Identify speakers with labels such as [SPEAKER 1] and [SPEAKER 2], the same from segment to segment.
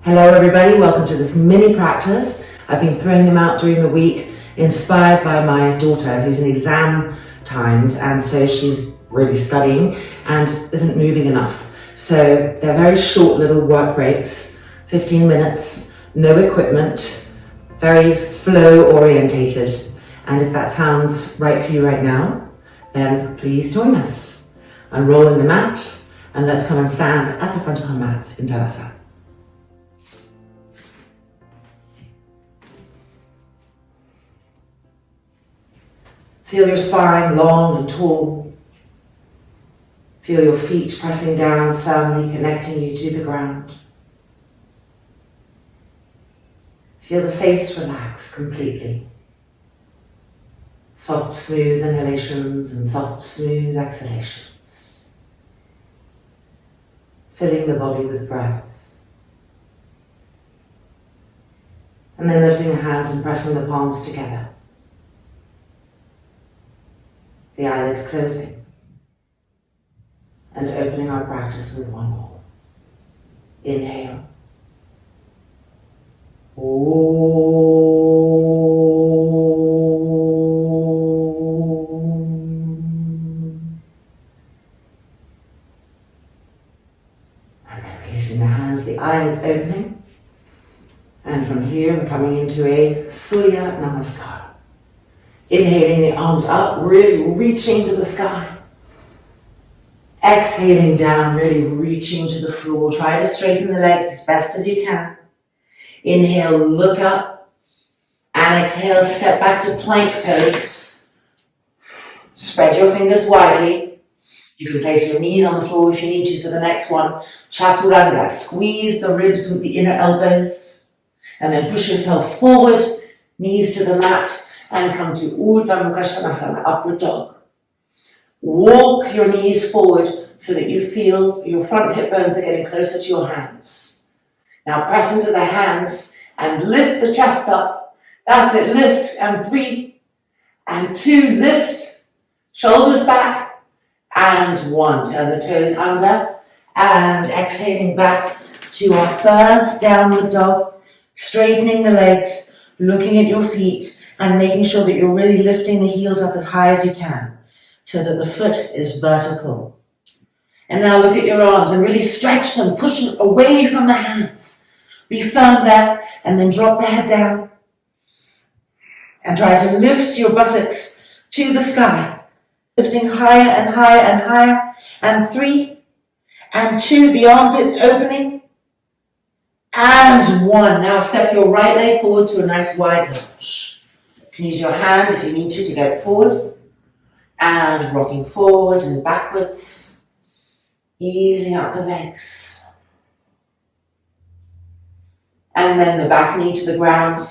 [SPEAKER 1] Hello everybody, welcome to this mini practice. I've been throwing them out during the week, inspired by my daughter who's in exam times, and so she's really studying and isn't moving enough. So they're very short little work breaks, 15 minutes, no equipment, very flow orientated. And if that sounds right for you right now, then please join us. Unroll in the mat and let's come and stand at the front of our mats in Tadasana. Feel your spine long and tall. Feel your feet pressing down firmly, connecting you to the ground. Feel the face relax completely. Soft, smooth inhalations and soft, smooth exhalations. Filling the body with breath. And then lifting the hands and pressing the palms together. The eyelids closing. And opening our practice with one more. Inhale. And then releasing the hands, the eyelids opening. And from here, we're coming into a Surya Namaskar. Inhaling the arms up, really reaching to the sky. Exhaling down, really reaching to the floor. Try to straighten the legs as best as you can. Inhale, look up. And exhale, step back to plank pose. Spread your fingers widely. You can place your knees on the floor if you need to for the next one. Chaturanga, squeeze the ribs with the inner elbows. And then push yourself forward, knees to the mat. And come to Urdhva Mukha Svanasana, upward dog. Walk your knees forward so that you feel your front hip bones are getting closer to your hands. Now press into the hands and lift the chest up. That's it, lift, and 3, and 2, lift, shoulders back, and 1. Turn the toes under, and exhaling back to our first downward dog, straightening the legs, looking at your feet, and making sure that you're really lifting the heels up as high as you can so that the foot is vertical. And now look at your arms and really stretch them, push them away from the hands. Be firm there and then drop the head down. And try to lift your buttocks to the sky, lifting higher and higher and higher. And 3, and 2, the armpits opening. And 1. Now step your right leg forward to a nice wide lunge. You can use your hand if you need to get forward. And rocking forward and backwards. Easing out the legs. And then the back knee to the ground.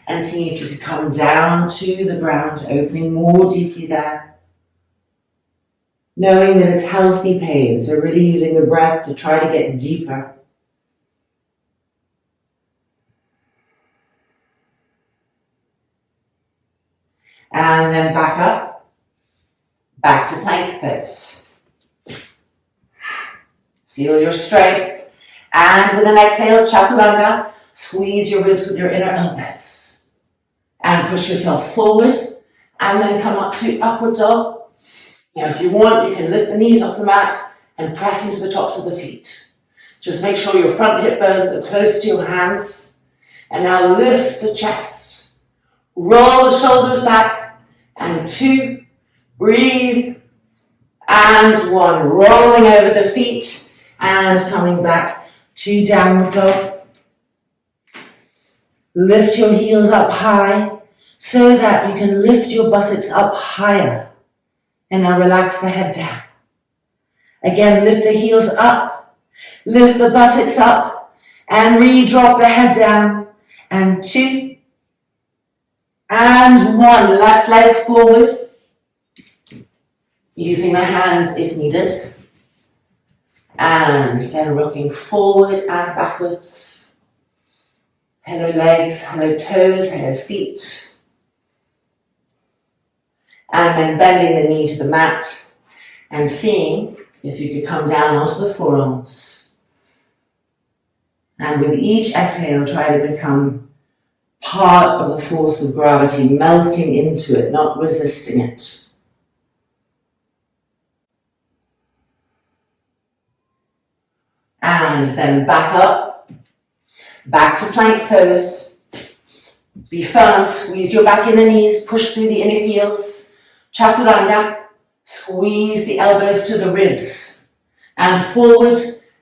[SPEAKER 1] And seeing if you could come down to the ground, opening more deeply there. Knowing that it's healthy pain, so really using the breath to try to get deeper. And then back up, back to plank pose. Feel your strength. And with an exhale, chaturanga, squeeze your ribs with your inner elbows. And push yourself forward, and then come up to upward dog. Now if you want, you can lift the knees off the mat and press into the tops of the feet. Just make sure your front hip bones are close to your hands. And now lift the chest. Roll the shoulders back. And 2, breathe, and 1, rolling over the feet, and coming back to downward dog. Lift your heels up high, so that you can lift your buttocks up higher, and now relax the head down. Again, lift the heels up, lift the buttocks up, and re-drop the head down, and 2, and 1, left leg forward, using the hands if needed, and then rocking forward and backwards. Hello legs, hello toes, hello feet. And then bending the knee to the mat and seeing if you could come down onto the forearms. And with each exhale, try to become part of the force of gravity, melting into it, not resisting it. And then back up, back to plank pose. Be firm, squeeze your back inner knees, push through the inner heels. Chaturanga, squeeze the elbows to the ribs. And forward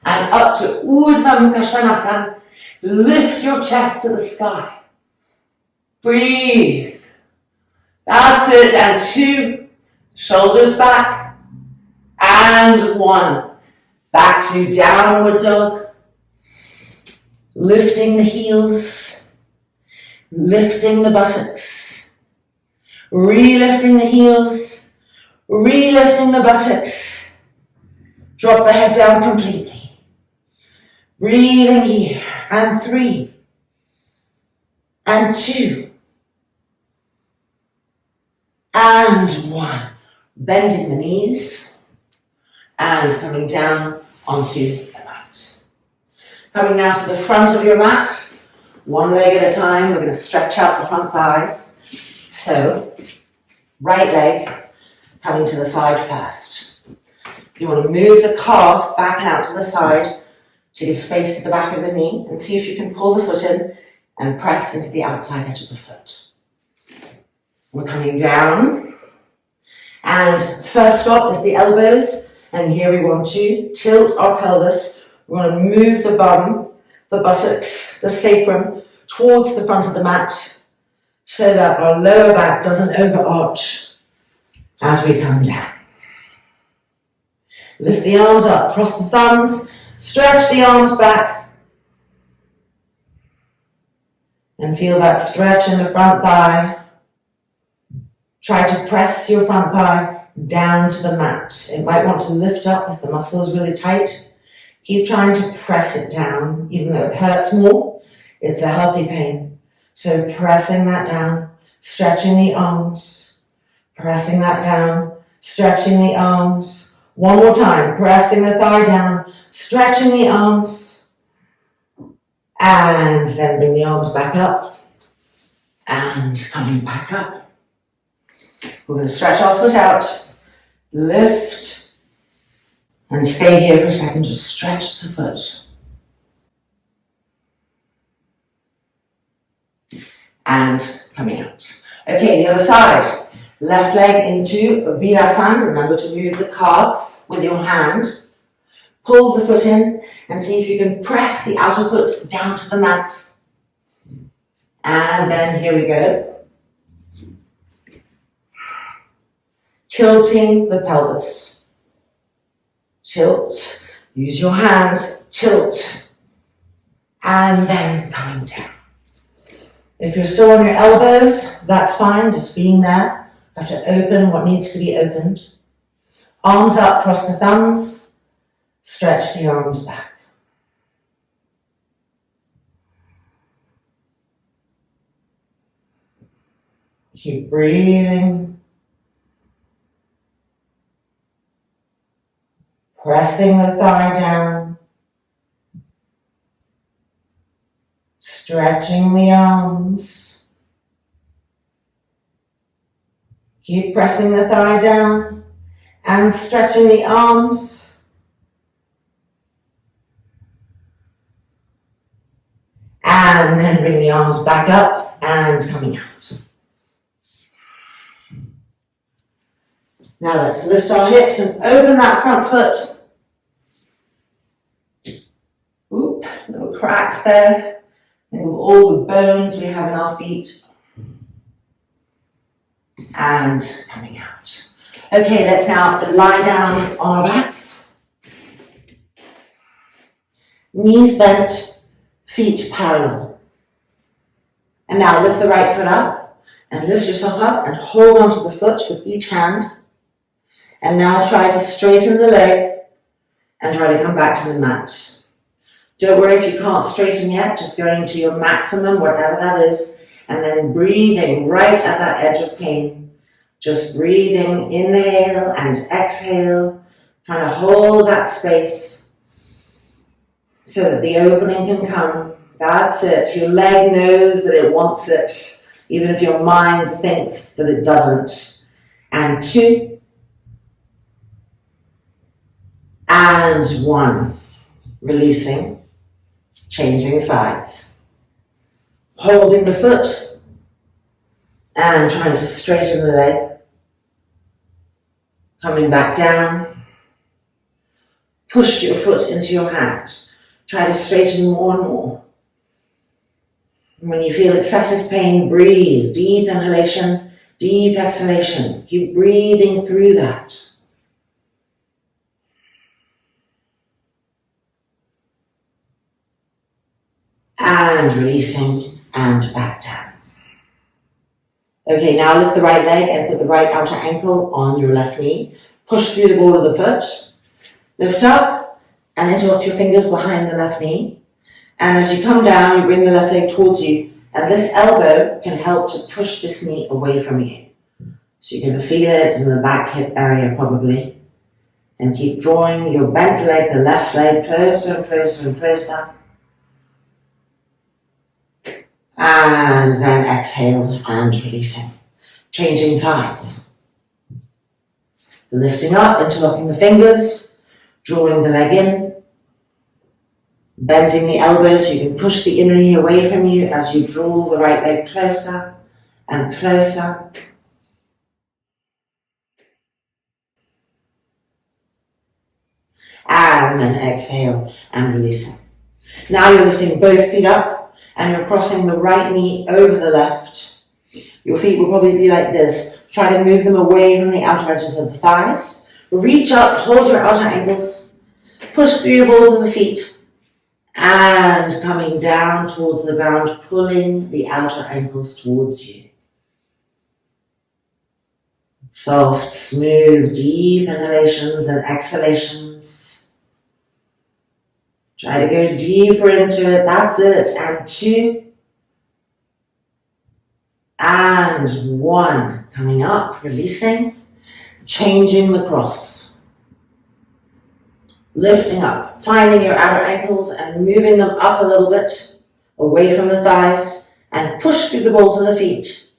[SPEAKER 1] and up to Urdhva Mukha Svanasana. Lift your chest to the sky. Breathe. That's it. And 2, shoulders back. And 1. Back to downward dog. Lifting the heels. Lifting the buttocks. Relifting the heels. Relifting the buttocks. Drop the head down completely. Breathing here. And 3. And 2. And 1. Bending the knees. And coming down onto the mat. Coming now to the front of your mat. One leg at a time. We're going to stretch out the front thighs. So, right leg coming to the side first. You want to move the calf back and out to the side to give space to the back of the knee, and see if you can pull the foot in and press into the outside edge of the foot. We're coming down, and first stop is the elbows, and here we want to tilt our pelvis. We want to move the bum, the buttocks, the sacrum towards the front of the mat so that our lower back doesn't overarch as we come down. Lift the arms up, cross the thumbs, stretch the arms back, and feel that stretch in the front thigh. Try to press your front thigh down to the mat. It might want to lift up if the muscle is really tight. Keep trying to press it down, even though it hurts more. It's a healthy pain. So pressing that down, stretching the arms, pressing that down, stretching the arms. One more time, pressing the thigh down, stretching the arms, and then bring the arms back up, and coming back up. We're going to stretch our foot out, lift, and stay here for a second, just stretch the foot. And coming out. Okay, the other side. Left leg into Virasana. Remember to move the calf with your hand. Pull the foot in and see if you can press the outer foot down to the mat. And then here we go. Tilting the pelvis. Tilt. Use your hands. Tilt. And then coming down. If you're still on your elbows, that's fine. Just being there. Have to open what needs to be opened. Arms up, cross the thumbs. Stretch the arms back. Keep breathing. Pressing the thigh down. Stretching the arms. Keep pressing the thigh down and stretching the arms. And then bring the arms back up and coming out. Now let's lift our hips and open that front foot. Oop, little cracks there. Think of all the bones we have in our feet. And coming out. Okay, let's now lie down on our backs. Knees bent, feet parallel. And now lift the right foot up and lift yourself up and hold onto the foot with each hand. And now try to straighten the leg and try to come back to the mat. Don't worry if you can't straighten yet, just going to your maximum, whatever that is, and then breathing right at that edge of pain. Just breathing, inhale and exhale, trying to hold that space. so that the opening can come. That's it. Your leg knows that it wants it, even if your mind thinks that it doesn't. And 2, and 1. Releasing, changing sides. Holding the foot and trying to straighten the leg. Coming back down. Push your foot into your hand. Try to straighten more and more. When you feel excessive pain, breathe. Deep inhalation, deep exhalation. Keep breathing through that. And releasing and back down. Okay, now lift the right leg and put the right outer ankle on your left knee. Push through the ball of the foot. Lift up and interlock your fingers behind the left knee. And as you come down, you bring the left leg towards you. And this elbow can help to push this knee away from you. So you're going to feel it in the back hip area probably. And keep drawing your bent leg, the left leg, closer and closer and closer. And then exhale and releasing. Changing sides. Lifting up, interlocking the fingers, drawing the leg in. Bending the elbows so you can push the inner knee away from you as you draw the right leg closer and closer. And then exhale and releasing. Now you're lifting both feet up and you're crossing the right knee over the left. Your feet will probably be like this. Try to move them away from the outer edges of the thighs. Reach up, hold your outer ankles. Push through your balls of the feet. And coming down towards the ground, pulling the outer ankles towards you. Soft, smooth, deep inhalations and exhalations. Try to go deeper into it. That's it. And 2. And 1. Coming up, releasing, changing the cross. Lifting up, finding your outer ankles and moving them up a little bit, away from the thighs, and push through the balls of the feet,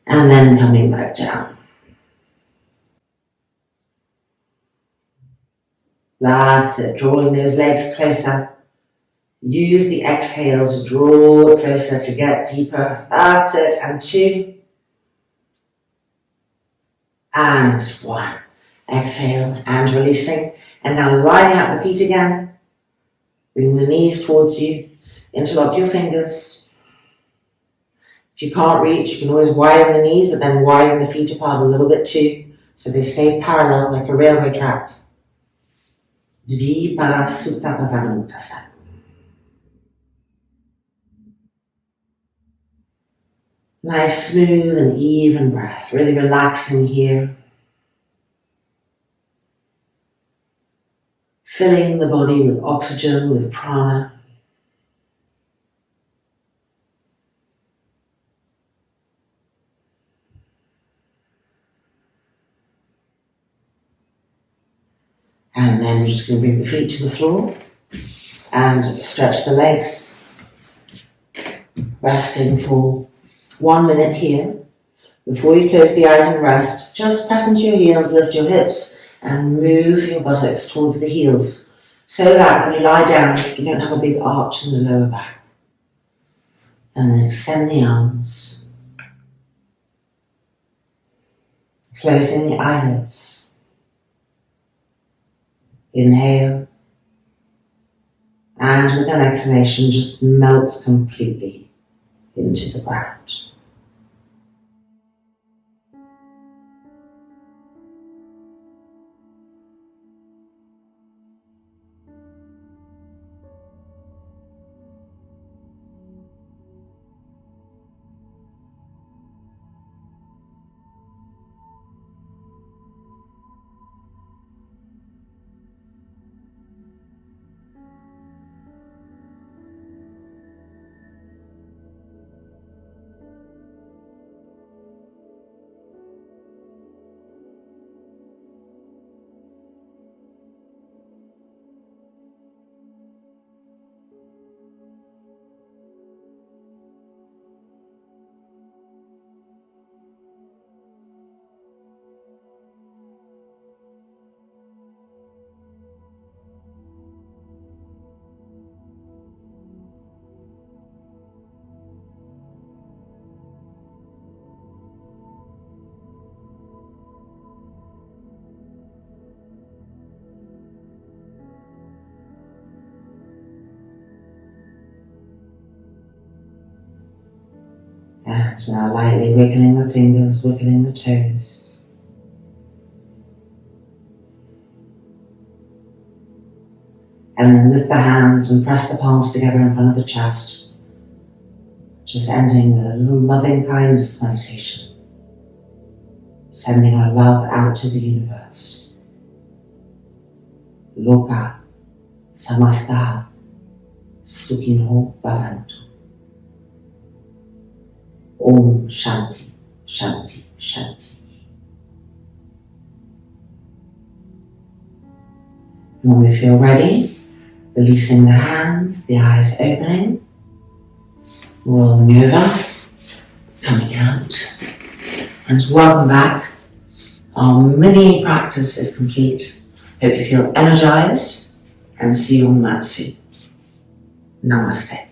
[SPEAKER 1] and then coming back down. That's it, drawing those legs closer. Use the exhale to draw closer, to get deeper. That's it, and 2, and 1. Exhale and releasing. And now lining up the feet again. Bring the knees towards you. Interlock your fingers. If you can't reach, you can always widen the knees, but then widen the feet apart a little bit too, so they stay parallel like a railway track. Dviparasuttapavamuttasa. Nice, smooth and even breath. Really relaxing here. Filling the body with oxygen, with prana. And then we're just going to bring the feet to the floor and stretch the legs. Resting for 1 minute here. Before you close the eyes and rest, just press into your heels, lift your hips, and move your buttocks towards the heels, so that when you lie down, you don't have a big arch in the lower back. And then extend the arms. Closing the eyelids. Inhale. And with an exhalation, just melt completely into the ground. And now lightly wiggling the fingers, wiggling the toes. And then lift the hands and press the palms together in front of the chest. Just ending with a little loving kindness meditation. Sending our love out to the universe. Loka samasta sukhino bhavantu. Om Shanti, Shanti, Shanti. And when we feel ready, releasing the hands, the eyes opening, rolling over, coming out. And welcome back. Our mini practice is complete. Hope you feel energized and see you on the mat soon. Namaste.